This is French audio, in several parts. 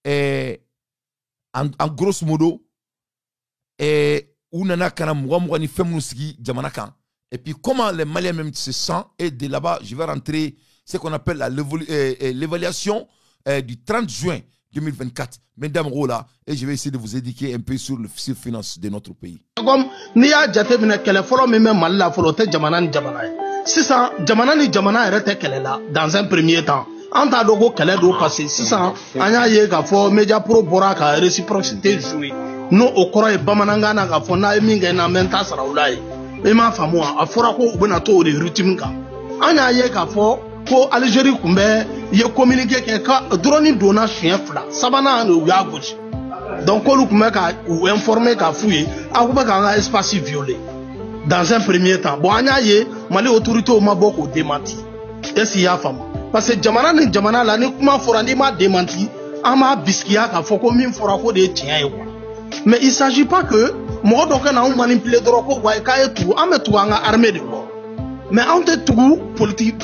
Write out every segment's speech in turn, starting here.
en grosso modo, Ounana Kana Mouamouani Femouski Djamanakan. Et puis comment les Maliens même se sentent, et de là-bas, je vais rentrer ce qu'on appelle l'évaluation du 30 juin 2024. Mesdames Rola, et je vais essayer de vous éduquer un peu sur le finance de notre pays. Comme Nia Jatemina Kelefolo, même Malala Folote Jamanan Jamana. Si ça, Jamana ni Jamana était qu'elle là, dans un premier temps. En tant que qu'elle est passé, si ça, Anya Yega for Media Pro Boraka, réciprocité jouée. Nous, au Kora et Bamanangana, Fona et Minga, na Menta Saraulai. Et ma femme, a Forako, Benato, de Rutimka. Anya Yega for. Ko Algérie kumbe ye communiqué que drone dona chien fla sabana no ya gauche donc ko lu kumbe ka ou informer ka fouiller a ko ba ka espace violé dans un premier temps bon anya ye mali autorité o ma boko démenti et si ya fam parce que jamana ni jamana la ni kuma forandi ma démenti ama biskia ka foko min fora ko de tien ye quoi mais il s'agit pas que mo do ka na manipuler droko wa ka e tout ametou anga armée de quoi. Mais on te tout politique,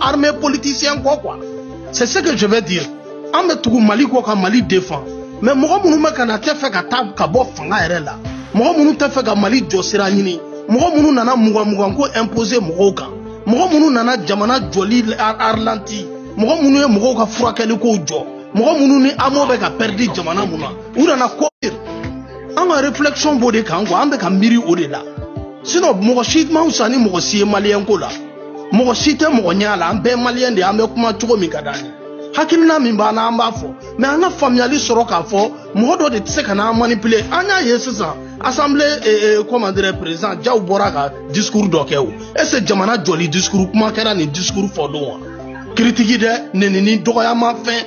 armée politicien quoi. C'est ce que je veux dire. On me tout Mali quoi Mali défend. Mais moi mon me kana te fait ka tab ka bo fanga ere la. Moi mon te fait ka Mali josira nini. Moi mon nana muga ko imposer moka. Moi mon nana jamana joli arlanti. Moi mon ye moka ka furakeli ko jo. Moi mon ni amo be ka perdi jamana muna. Ura na ko. En réflexion bode kan ko ambe ka miri ode la. Sinon, mon shit mausani mon si malien kola. Mon shit mon nyala, un ben malien de ame kuma choko mikadani. Hakilina mimbana ambafo. Mais on a familiali soroka fo, mon do de tsekana manipuler. Anya yesisa. Assemblée comment dire président Diaw Boraka discours d'okeu. Et c'est jamana joli discours kuma kera ni discours fodo. Critique de nenini doyama fin.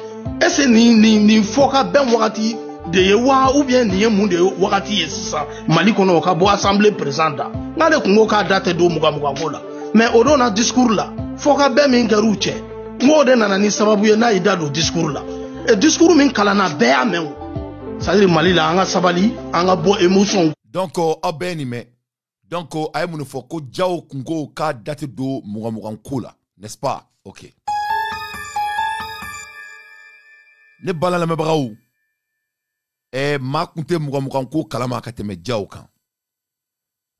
Et c'est ni foka ben wakati de yewa ou bien ni monde wakati yesisa. Mali kono ka bo assemblée présidente. Nale kungo ka date do muga kola. Mais odo na discours là, foka be min garuche. Mo de nana ni sababu ye na ida do discours là. Et discours min kala na be amen. Ça veut dire Mali là anga sabali, anga bo émotion. Donc abenime. Donc ayemu foko Diaw kungo ka date do muga kola, n'est-ce pas? OK. Ne bala la mebraou. Et ma kunte muga ko kalama kateme Diaw kan.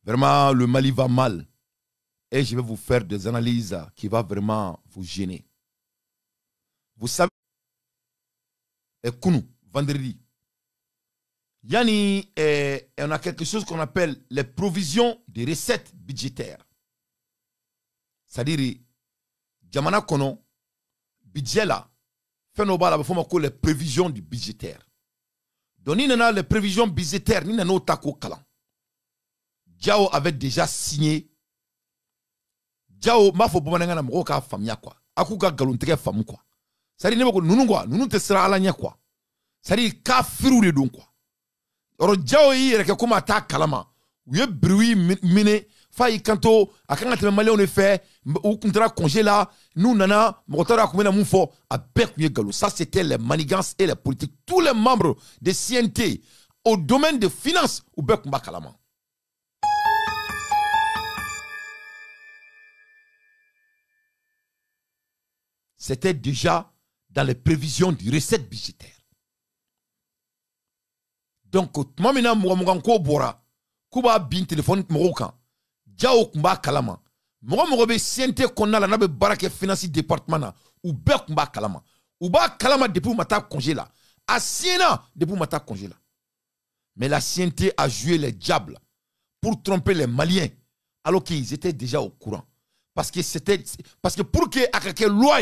Vraiment, le Mali va mal. Et je vais vous faire des analyses qui vont vraiment vous gêner. Vous savez, et Kounou, vendredi, Yani, on a quelque chose qu'on appelle les provisions de recettes budgétaires. C'est-à-dire, Jamana Kono, budget là, fait nos balles, les prévisions du budgétaire. Donc, nous avons les prévisions budgétaires, nous avons tako kalan. Diaw avait déjà signé. Diaw m'a fait bomber n'anga moko ka famia quoi. Aku ka galontere famu quoi. Ça dit ne ko nunu quoi, nunu te sera alanya quoi. Ça dit ka firu de don quoi. Oro Diaw yi reke kuma ta kalama. Uye bruit mine fa yi kanto akanga te malien on fait ou contrat congé là, nous nana motara ko mena mufo a bek uye galo. Ça c'était les manigances et les politiques, tous les membres de CNT au domaine de finances ou bek mba kalama. C'était déjà dans les prévisions du recette budgétaire. Donc, moi maintenant, moi ko bora, kuba bin téléphone morokan, Diaw kumba kalama. Moi be siente konna la nabe barake finance département na, ou be kumba kalama. Ou ba kalama depuis mata congé là. A Siena depuis mata congé là. Mais la siente a joué les diables pour tromper les Maliens, alors qu'ils étaient déjà au courant. Parce que pour que akake loi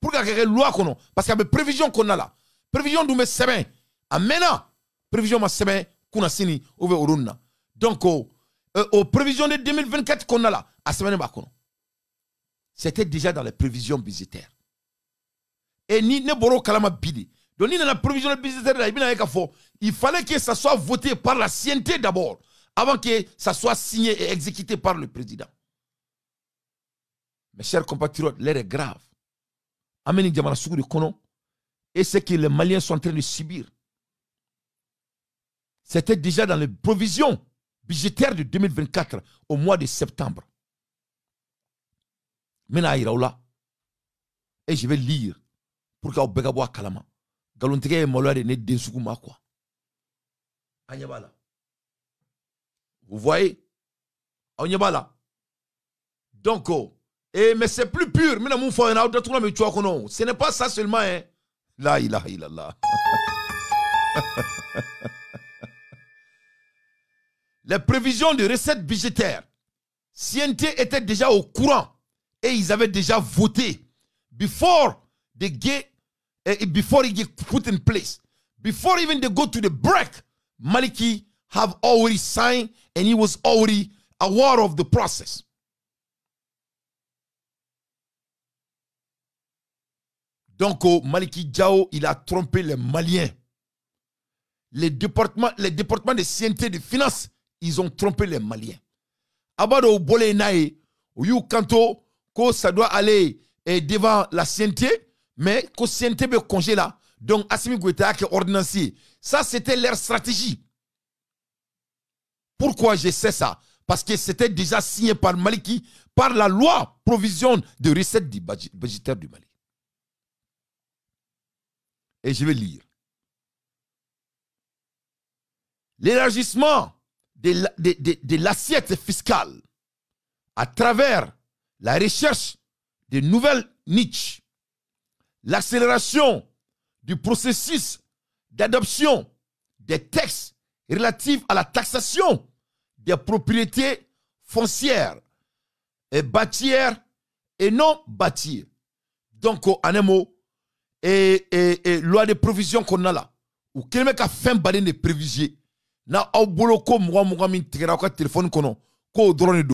pour qu'il y ait une loi qu'on a, parce qu'il y a des prévisions qu'on a là. Prévision d'où me semaine. Amena. Prévision ma semaine qu'on a signé au Verona. Donc, aux prévisions de 2024 qu'on a là, à semaine bakono. C'était déjà dans les prévisions budgétaires. Et ni ne boro kalama bidi. Donc, ni dans la prévision budgétaire il fallait que ça soit voté par la CNT d'abord, avant que ça soit signé et exécuté par le président. Mes chers compatriotes, l'air est grave. Ameni Djamana Sougou de Kono, et ce que les Maliens sont en train de subir. C'était déjà dans les provisions budgétaires de 2024 au mois de septembre. Mena Iraoula, et je vais lire pour que vous Kalama. galontigɛ ye maloya de ne den sugu ma quoi. A ɲɛ b'a la. Vous voyez? A ɲɛ b'a la. Donc, mais c'est plus pur. Mina mun fɔ yen na aw datugula mi cogo kɔnɔ. Ce n'est pas ça seulement hein. La ilaha illallah. Les prévisions de recettes budgétaires, CNT était déjà au courant et ils avaient déjà voté before they get before it get put in place. Before even they go to the break, Maliki have already signed and he was already aware of the process. Donc, Maliki Diao, il a trompé les Maliens. Les départements de CNT de finances, ils ont trompé les Maliens. Abado Bole Nae, ou Kanto, que ça doit aller devant la CNT, mais que CNT be congé là. Donc, Assimi Goïta qui est ordonnancier. Ça, c'était leur stratégie. Pourquoi je sais ça? Parce que c'était déjà signé par Maliki, par la loi provision de recettes budgétaires du Mali. Et je vais lire. L'élargissement de l'assiette fiscale à travers la recherche de nouvelles niches, l'accélération du processus d'adoption des textes relatifs à la taxation des propriétés foncières et bâtières et non bâties. Donc, en un mot, loi de provision qu'on a là, ou quelqu'un qui a fait un balai de prévision, na au boulot comme moi, mon ami, téléphone qu'on a, qu'on drone